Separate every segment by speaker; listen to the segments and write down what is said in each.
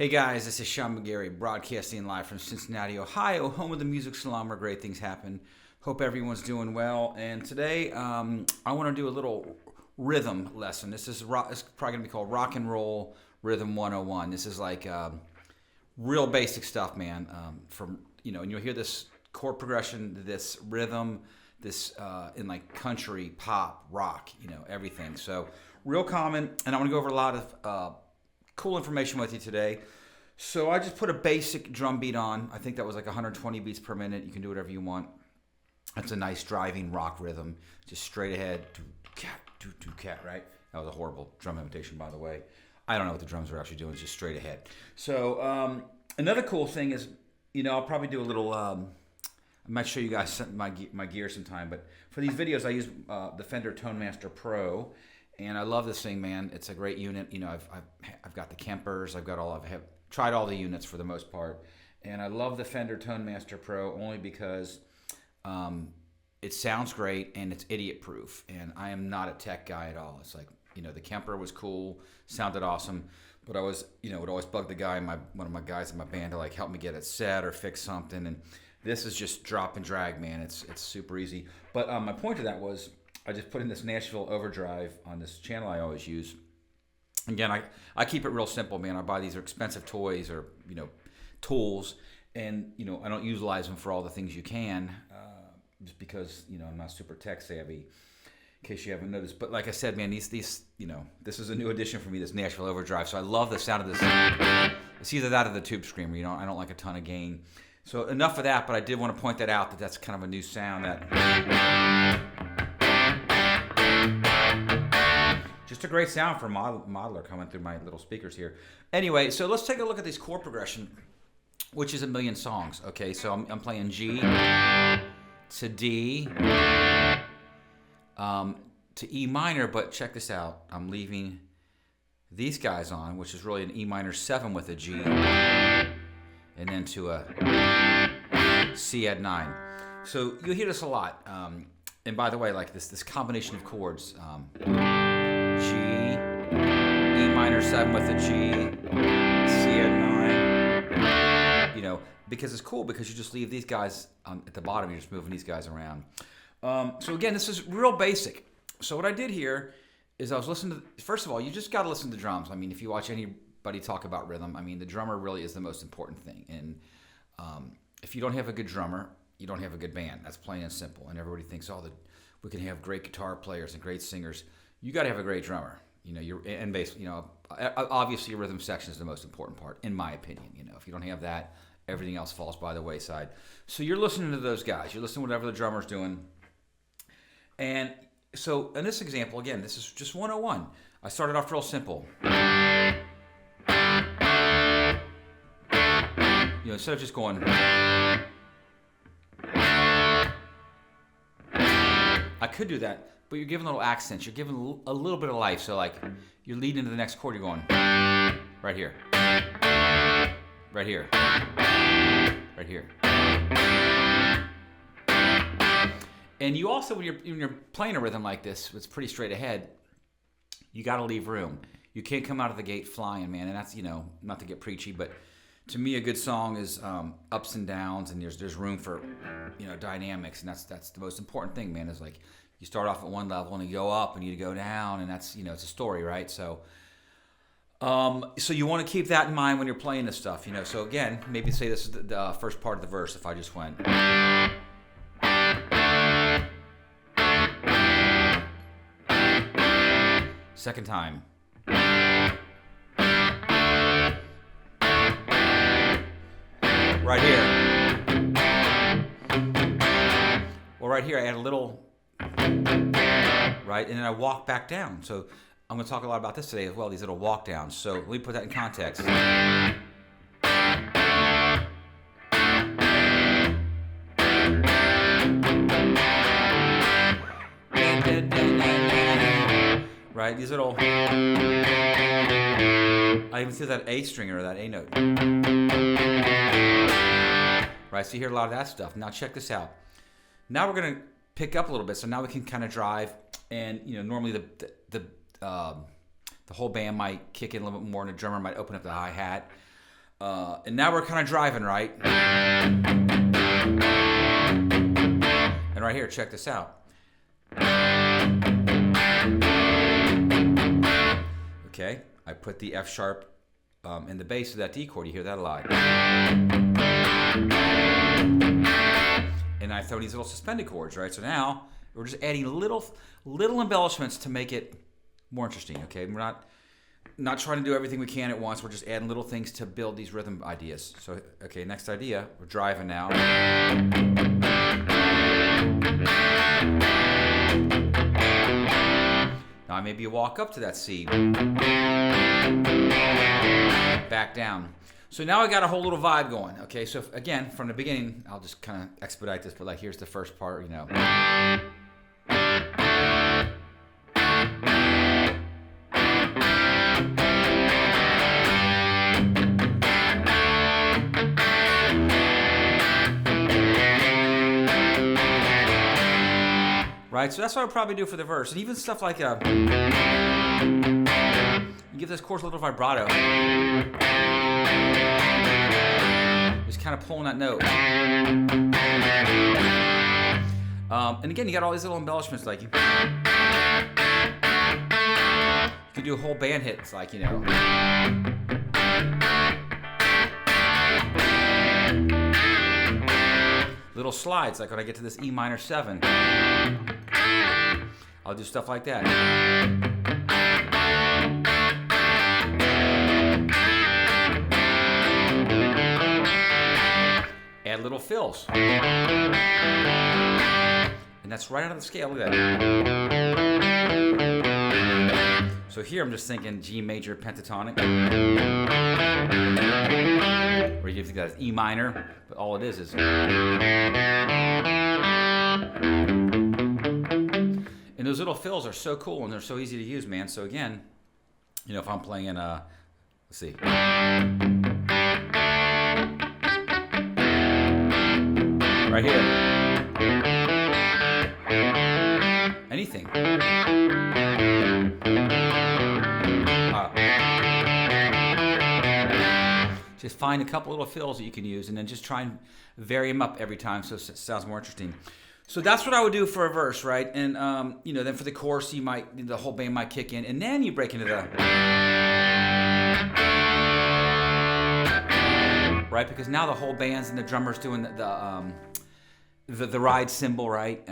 Speaker 1: Hey guys, this is Sean McGarry, broadcasting live from Cincinnati, Ohio, home of the music salon where great things happen. Hope everyone's doing well. And today, I want to do a little rhythm lesson. This is it's probably going to be called Rock and Roll Rhythm 101. This is like real basic stuff, man. And you'll hear this chord progression, this rhythm, this in like country, pop, rock, everything. So real common, and I want to go over a lot of cool information with you today. So I just put a basic drum beat on. I think that was like 120 beats per minute. You can do whatever you want. That's a nice driving rock rhythm, just straight ahead. Cat, right? That was a horrible drum imitation, by the way. I don't know what the drums are actually doing. It's just straight ahead. So another cool thing is, I'll probably do a little. I might show you guys my gear sometime, but for these videos, I use the Fender ToneMaster Pro. And I love this thing, man. It's a great unit. I've got the Kempers. I've tried all the units for the most part. And I love the Fender ToneMaster Pro only because it sounds great and it's idiot proof. And I am not a tech guy at all. It's like, the Kemper was cool, sounded awesome, but I was, would always bug the guy, one of my guys in my band, to like help me get it set or fix something. And this is just drop and drag, man. It's super easy. But my point to that was, I just put in this Nashville overdrive on this channel I always use. Again, I keep it real simple, man. I buy these expensive toys or, tools, and, I don't utilize them for all the things you can, just because, I'm not super tech savvy, in case you haven't noticed. But like I said, man, these this is a new addition for me, this Nashville overdrive. So I love the sound of this. It's either that or the tube screamer, I don't like a ton of gain. So enough of that, but I did want to point that out, that's kind of a new sound that... Just a great sound for modeler coming through my little speakers here. Anyway, so let's take a look at this chord progression, which is a million songs. Okay, so I'm playing G to D to E minor, but check this out. I'm leaving these guys on, which is really an E minor 7 with a G, and then to a C add 9. So you'll hear this a lot. And by the way, like this combination of chords. G, E minor 7 with a G, C at 9, because it's cool because you just leave these guys at the bottom, you're just moving these guys around. So again, this is real basic. So what I did here is I was listening to, first of all, you just got to listen to drums. I mean, if you watch anybody talk about rhythm, I mean, the drummer really is the most important thing. And if you don't have a good drummer, you don't have a good band. That's plain and simple. And everybody thinks, we can have great guitar players and great singers. You got to have a great drummer, and bass. Obviously your rhythm section is the most important part, in my opinion. If you don't have that, everything else falls by the wayside. So you're listening to those guys. You're listening to whatever the drummer's doing. And so in this example, again, this is just 101. I started off real simple. Instead of just going, I could do that. But you're giving little accents. You're giving a little bit of life. So like, you're leading into the next chord. You're going right here, right here, right here. And you also, when you're playing a rhythm like this, it's pretty straight ahead. You got to leave room. You can't come out of the gate flying, man. And that's not to get preachy, but to me, a good song is ups and downs, and there's room for dynamics, and that's the most important thing, man. Is like, you start off at one level and you go up and you go down, and that's it's a story, right? So so you want to keep that in mind when you're playing this stuff, So again, maybe say this is the first part of the verse. If I just went second time, right here. Well, right here I add a little. Right, and then I walk back down. So I'm going to talk a lot about this today as well, these little walk downs. So let me put that in context. Right, these little, I even threw that A string or that A note. Right, so you hear a lot of that stuff. Now check this out. Now we're going to pick up a little bit, so now we can kind of drive, and normally the whole band might kick in a little bit more, and the drummer might open up the hi-hat. And now we're kind of driving, right? And right here, check this out. Okay, I put the F sharp in the bass of that D chord. You hear that a lot. And I throw these little suspended chords, right? So now we're just adding little embellishments to make it more interesting. Okay, we're not trying to do everything we can at once. We're just adding little things to build these rhythm ideas. So, okay, next idea. We're driving now. Now maybe you walk up to that C. Back down. So now I got a whole little vibe going. Okay, so again, from the beginning, I'll just kind of expedite this, but like here's the first part, you know. Right, so that's what I'll probably do for the verse. And even stuff like you give this chorus a little vibrato. Just kind of pulling that note. And again, you got all these little embellishments, like you can do a whole band hit. It's like, you know. Little slides, like when I get to this E minor 7. I'll do stuff like that. Add little fills. And that's right out of the scale. Look at that. So here I'm just thinking G major pentatonic. Or you think that's E minor, but all it is. And those little fills are so cool and they're so easy to use, man. So again, you know, if I'm playing, let's see. Right here. Anything. Just find a couple little fills that you can use and then just try and vary them up every time so it sounds more interesting. So that's what I would do for a verse, right? And, you know, then for the chorus, the whole band might kick in, and then you break into the... Right? Because now the whole band's and the drummer's doing the ride cymbal, right?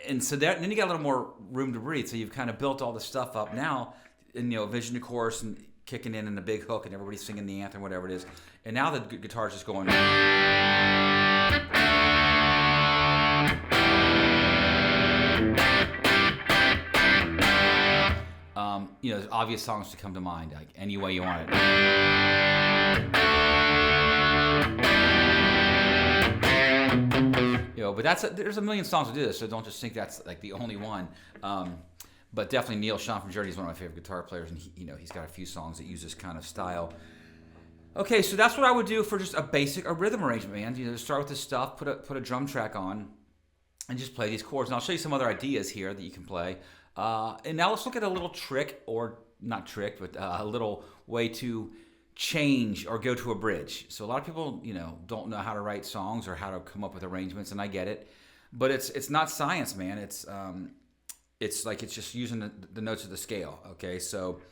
Speaker 1: And so then you got a little more room to breathe. So you've kind of built all the stuff up now, and, you know, vision to chorus and kicking in the big hook and everybody's singing the anthem, whatever it is. And now the guitar's just going... You know, there's obvious songs to come to mind, like Any Way You Want It. You know, but there's a million songs to do this, so don't just think that's like the only one. But definitely Neil Schon from Journey is one of my favorite guitar players, and he's got a few songs that use this kind of style. Okay, so that's what I would do for just a rhythm arrangement, man. You know, start with this stuff, put a drum track on, and just play these chords. And I'll show you some other ideas here that you can play. And now let's look at a little trick, or not trick, but a little way to change or go to a bridge. So a lot of people, you know, don't know how to write songs or how to come up with arrangements, and I get it. But it's not science, man. It's just using the notes of the scale. Okay, so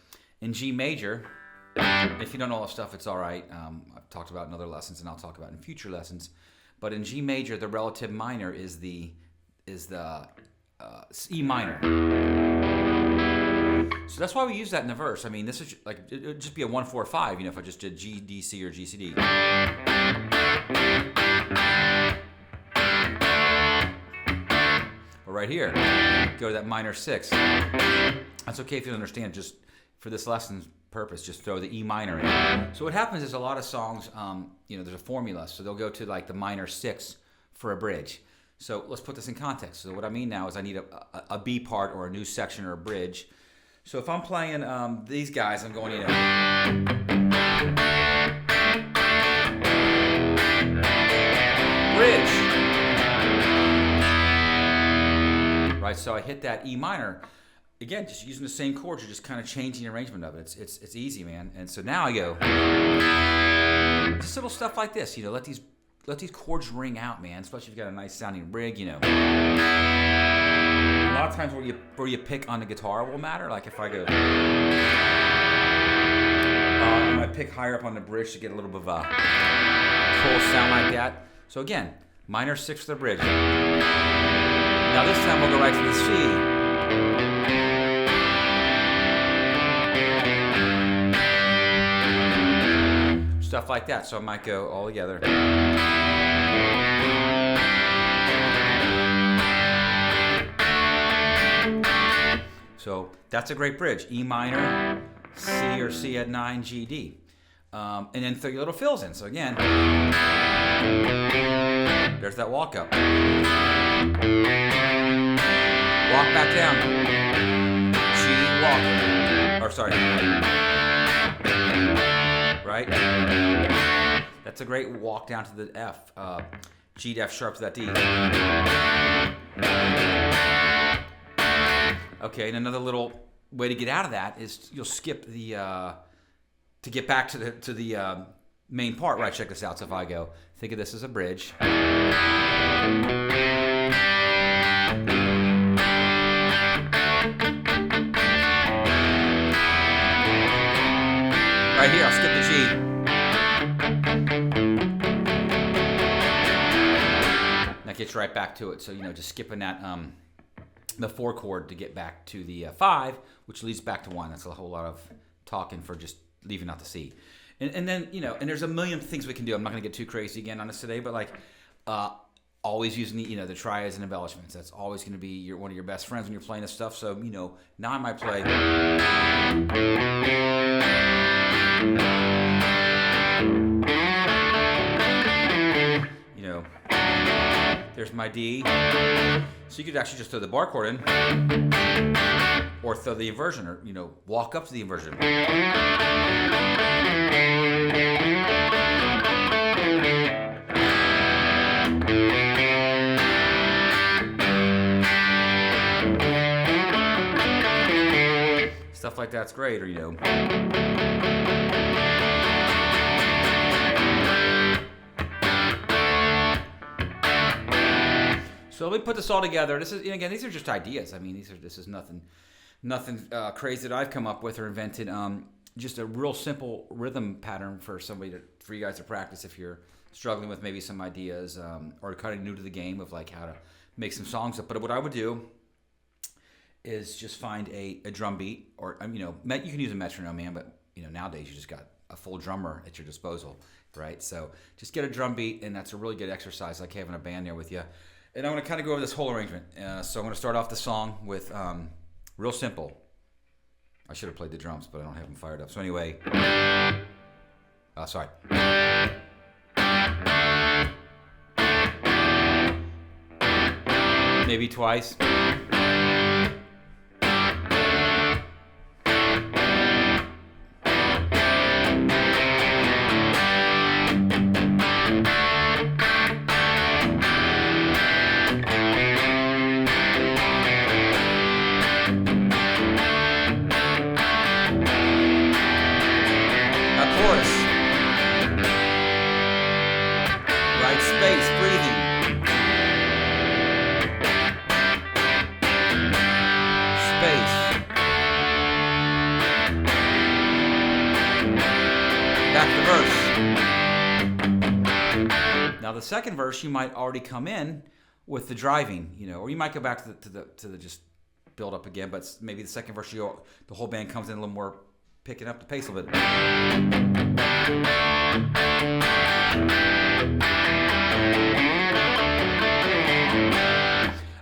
Speaker 1: in G major, if you don't know all that stuff, it's all right. I've talked about in other lessons, and I'll talk about in future lessons. But in G major, the relative minor is the E minor. So that's why we use that in the verse. I mean, this is like, it would just be a 1-4-5, you know, if I just did G, D, C, or G, C, D. But right here, go to that minor 6. That's okay if you don't understand, just for this lesson's purpose, just throw the E minor in. So what happens is a lot of songs, you know, there's a formula. So they'll go to like the minor 6 for a bridge. So let's put this in context. So what I mean now is I need a B part or a new section or a bridge. So if I'm playing these guys, I'm going, you know. Bridge. Right, so I hit that E minor. again, just using the same chords, you're just kind of changing the arrangement of it. It's easy, man. And so now I go, just little stuff like this, let these chords ring out, man. Especially if you've got a nice sounding rig, A lot of times where you pick on the guitar will matter. Like if I go, I might pick higher up on the bridge to get a little bit of a cool sound like that. So again, minor 6 for the bridge. Now this time we'll go right to the C. Stuff like that. So I might go all together. So that's a great bridge. E minor, C or C at 9, G, D. And then throw your little fills in. So again, there's that walk up. Walk back down. G, walk. Or sorry. Right? That's a great walk down to the F. G to F sharp to that D. Okay, and another little way to get out of that is you'll skip the to get back to the main part. Right, check this out. So if I go, think of this as a bridge. Right here, I'll skip the G. That gets right back to it. So, just skipping that the 4 chord to get back to the 5, which leads back to 1. That's a whole lot of talking for just leaving out the C. And then, and there's a million things we can do. I'm not going to get too crazy again on this today, but like always using the triads and embellishments. That's always going to be one of your best friends when you're playing this stuff. So, now I might play. There's my D. So you could actually just throw the bar chord in, or throw the inversion, or walk up to the inversion. Stuff like that's great, or So let me put this all together. This is, again, these are just ideas. I mean, this is nothing crazy that I've come up with or invented. Just a real simple rhythm pattern for for you guys to practice if you're struggling with maybe some ideas or kind of new to the game of like how to make some songs up. But what I would do is just find a drum beat, or you can use a metronome, man. But nowadays you just got a full drummer at your disposal, right? So just get a drum beat, and that's a really good exercise, like having a band there with you. And I'm going to kind of go over this whole arrangement. So I'm going to start off the song with real simple. I should have played the drums, but I don't have them fired up. So anyway, sorry. Maybe twice. Space, breathing. Space. Back to the verse. Now the second verse, you might already come in with the driving, or you might go back to the just build up again. But maybe the second verse, the whole band comes in a little more, picking up the pace a little bit.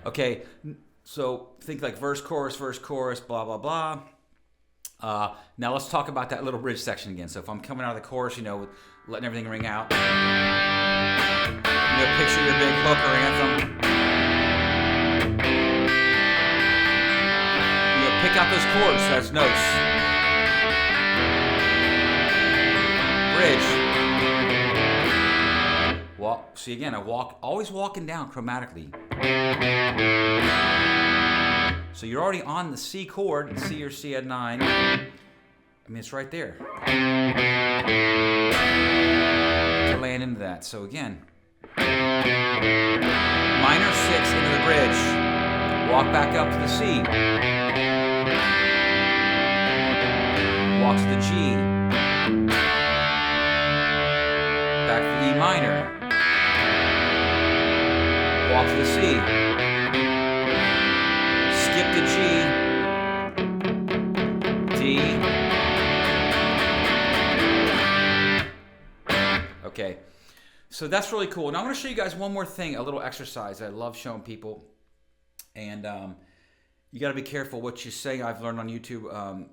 Speaker 1: Okay, so think like verse, chorus, blah, blah, blah. Now let's talk about that little bridge section again. So if I'm coming out of the chorus, letting everything ring out. Picture your big hook or anthem. Pick out those chords, so that's notes. Bridge. See again, always walking down chromatically. So you're already on the C chord, C or C add 9. I mean, it's right there. To land into that. So again, minor 6 into the bridge. Walk back up to the C. Walk to the G. Back to the E minor. Walk to the C. Skip the G. D. Okay. So that's really cool. Now I'm going to show you guys one more thing, a little exercise I love showing people. And you got to be careful what you say. I've learned on YouTube,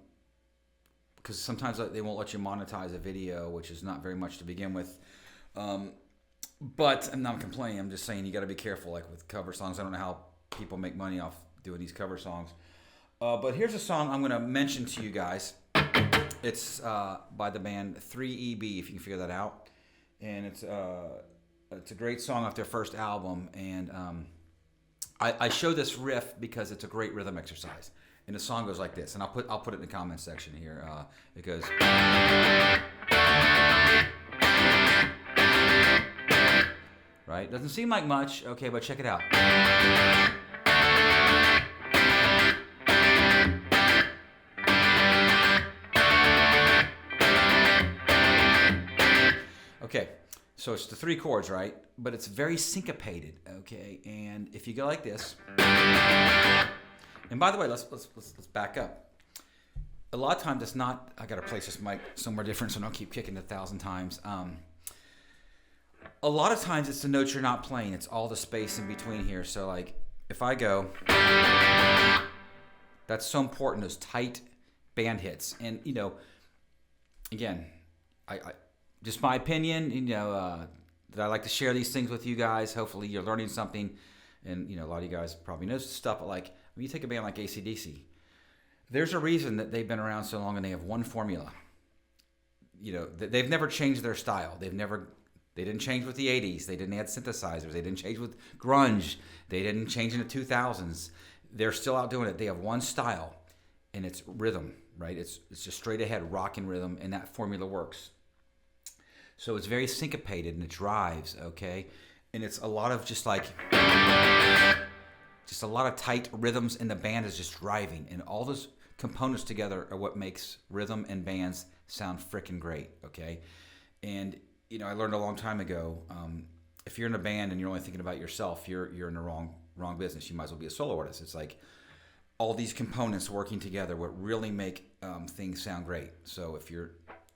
Speaker 1: because sometimes they won't let you monetize a video, which is not very much to begin with. But I'm not complaining. I'm just saying you got to be careful, like with cover songs. I don't know how people make money off doing these cover songs. But here's a song I'm going to mention to you guys. It's by the band 3EB, if you can figure that out. And it's a great song off their first album. And I show this riff because it's a great rhythm exercise. And the song goes like this. And I'll put it in the comments section here. It goes. Right? Doesn't seem like much. Okay, but check it out. Okay, so it's the 3 chords, right? But it's very syncopated, okay? And if you go like this, and by the way, let's back up. A lot of times it's not, I gotta place this mic somewhere different so I don't keep kicking it 1,000 times. A lot of times it's the notes you're not playing. It's all the space in between here. So like, if I go, that's so important, those tight band hits. And you know, again, I just my opinion, you know, that I like to share these things with you guys. Hopefully you're learning something. And, you know, a lot of you guys probably know stuff, but like, when you take a band like AC/DC, there's a reason that they've been around so long and they have one formula. You know, they've never changed their style. They didn't change with the 80s. They didn't add synthesizers. They didn't change with grunge. They didn't change in the 2000s. They're still out doing it. They have one style, and it's rhythm, right? It's just straight ahead rock and rhythm, and that formula works. So it's very syncopated, and it drives, okay? And it's a lot of just a lot of tight rhythms, and the band is just driving. And all those components together are what makes rhythm and bands sound freaking great, okay? And, you know, I learned a long time ago, if you're in a band and you're only thinking about yourself, you're in the wrong business. You might as well be a solo artist. It's like all these components working together what really make things sound great. So if you're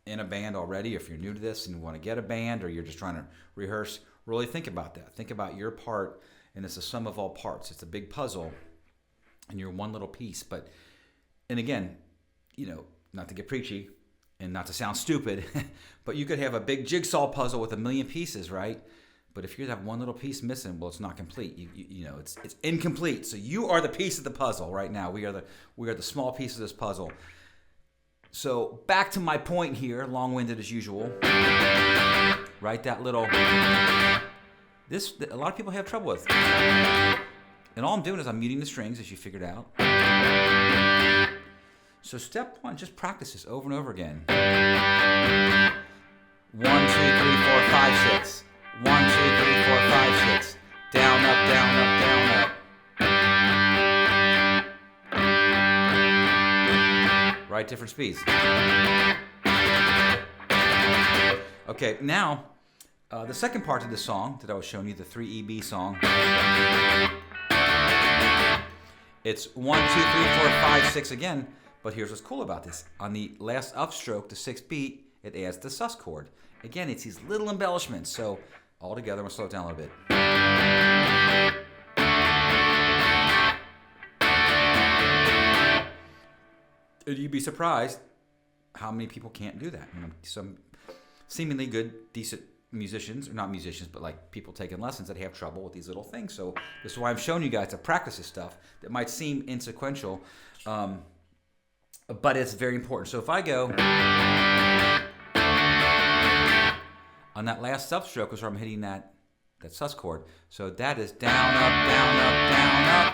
Speaker 1: in a band already, if you're new to this and you want to get a band, or you're just trying to rehearse, really think about that. Think about your part, and it's a sum of all parts. It's a big puzzle, and you're one little piece. And again, you know, not to get preachy and not to sound stupid, but you could have a big jigsaw puzzle with 1,000,000 pieces, right? But if you have one little piece missing, well, it's not complete. You know, it's incomplete. So you are the piece of the puzzle right now. We are the small piece of this puzzle. So back to my point here, long-winded as usual. Right, that little. A lot of people have trouble with. And all I'm doing is I'm muting the strings, as you figured out. So step 1, just practice this over and over again. 1, 2, 3, 4, 5, 6. 1, 2, 3, 4, 5, 6. Down, up, down, up, down, up. Right, different speeds. Okay, now the second part of the song that I was showing you, the 3EB song. It's 1, 2, 3, 4, 5, 6 again. But here's what's cool about this. On the last upstroke, the 6th beat, it adds the sus chord. Again, it's these little embellishments. So all together, I'm going to slow it down a little bit. And you'd be surprised how many people can't do that. You know, some seemingly good, decent musicians, or not musicians, but like people taking lessons that have trouble with these little things. So this is why I'm showing you guys to practice this stuff that might seem insequential, but it's very important. So if I go on that last substroke is where I'm hitting that sus chord. So that is down, up, down, up, down, up.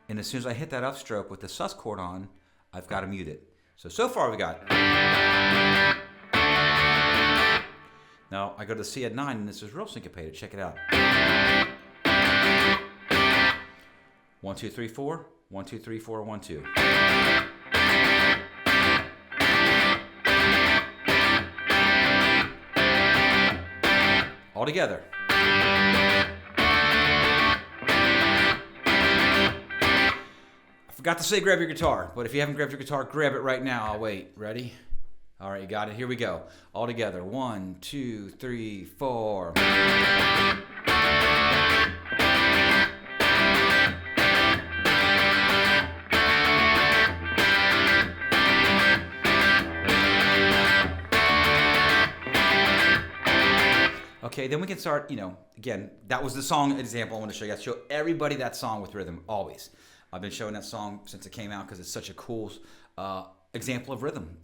Speaker 1: And as soon as I hit that upstroke with the sus chord on, I've got to mute it. So far we got. Now I go to the C at 9, and this is real syncopated. Check it out. 1, 2, 3, 4. 1, 2, 3, 4, 1, 2. All together. Forgot to say grab your guitar, but if you haven't grabbed your guitar, grab it right now. I'll wait. Ready? All right, you got it. Here we go. All together. 1, 2, 3, 4. Okay, then we can start, again, that was the song example I want to show you. I show everybody that song with rhythm, always. I've been showing that song since it came out because it's such a cool example of rhythm,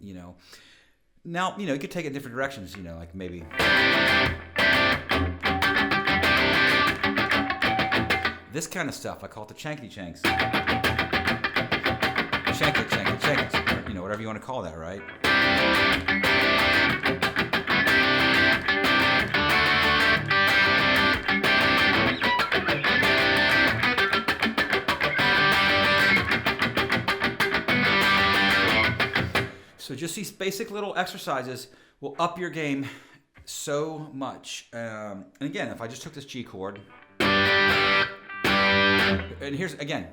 Speaker 1: Now, you could take it in different directions, like maybe. This kind of stuff, I call it the chankety chanks. Chankety, chankety, chankety, whatever you want to call that, right? So just these basic little exercises will up your game so much. And again, if I just took this G chord, and here's, again,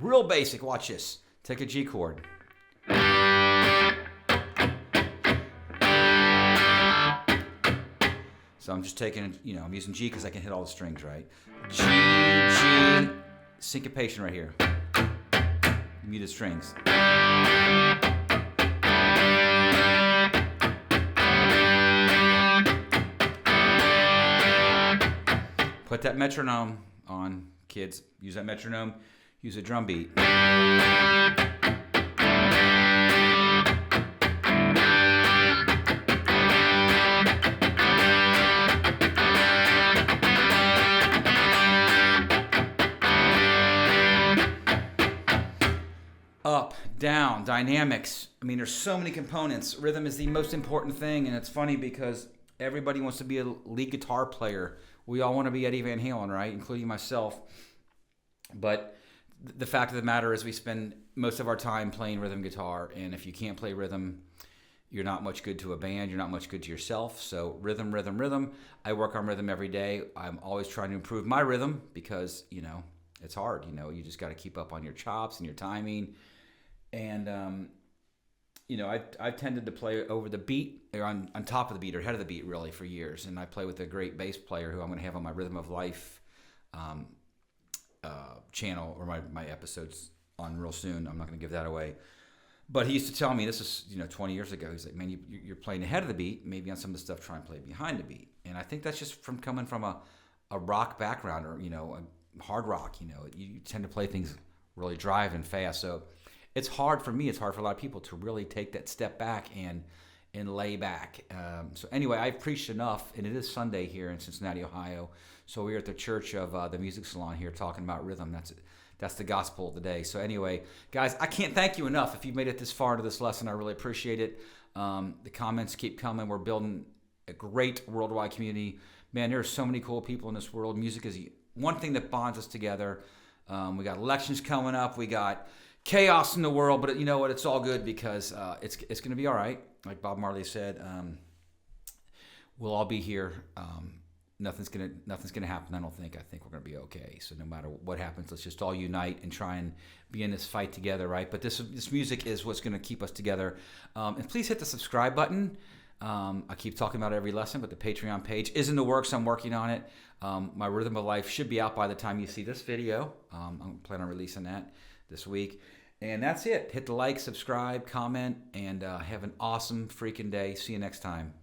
Speaker 1: real basic, watch this. Take a G chord. So I'm just taking, I'm using G because I can hit all the strings, right? G, G, syncopation right here. Muted strings. Put that metronome on, kids. Use that metronome. Use a drum beat. Up, down, dynamics. I mean, there's so many components. Rhythm is the most important thing, and it's funny because everybody wants to be a lead guitar player. We all want to be Eddie Van Halen, right? Including myself. But the fact of the matter is we spend most of our time playing rhythm guitar, and if you can't play rhythm, you're not much good to a band. You're not much good to yourself. So rhythm, rhythm, rhythm. I work on rhythm every day. I'm always trying to improve my rhythm because, it's hard. You just got to keep up on your chops and your timing. And, I've tended to play over the beat, or on top of the beat, or ahead of the beat, really, for years. And I play with a great bass player who I'm going to have on my Rhythm of Life channel, or my episodes on real soon. I'm not going to give that away. But he used to tell me, this is 20 years ago, he's like, man, you're playing ahead of the beat. Maybe on some of the stuff, try and play behind the beat. And I think that's just from coming from a rock background, or, a hard rock. You tend to play things really drive and fast. So it's hard for me. It's hard for a lot of people to really take that step back and lay back. So anyway, I've preached enough, and it is Sunday here in Cincinnati, Ohio. So we're at the Church of the Music Salon here talking about rhythm. That's the gospel of the day. So anyway, guys, I can't thank you enough. If you've made it this far into this lesson, I really appreciate it. The comments keep coming. We're building a great worldwide community. Man, there are so many cool people in this world. Music is one thing that bonds us together. We got elections coming up. We got chaos in the world, but you know what? It's all good because it's going to be all right. Like Bob Marley said, we'll all be here. Nothing's gonna happen. I don't think. I think we're gonna be okay. So no matter what happens, let's just all unite and try and be in this fight together, right? But this music is what's gonna keep us together. And please hit the subscribe button. I keep talking about it every lesson, but the Patreon page is in the works. I'm working on it. My Rhythm of Life should be out by the time you see this video. I'm planning on releasing that this week. And that's it. Hit the like, subscribe, comment, and have an awesome freaking day. See you next time.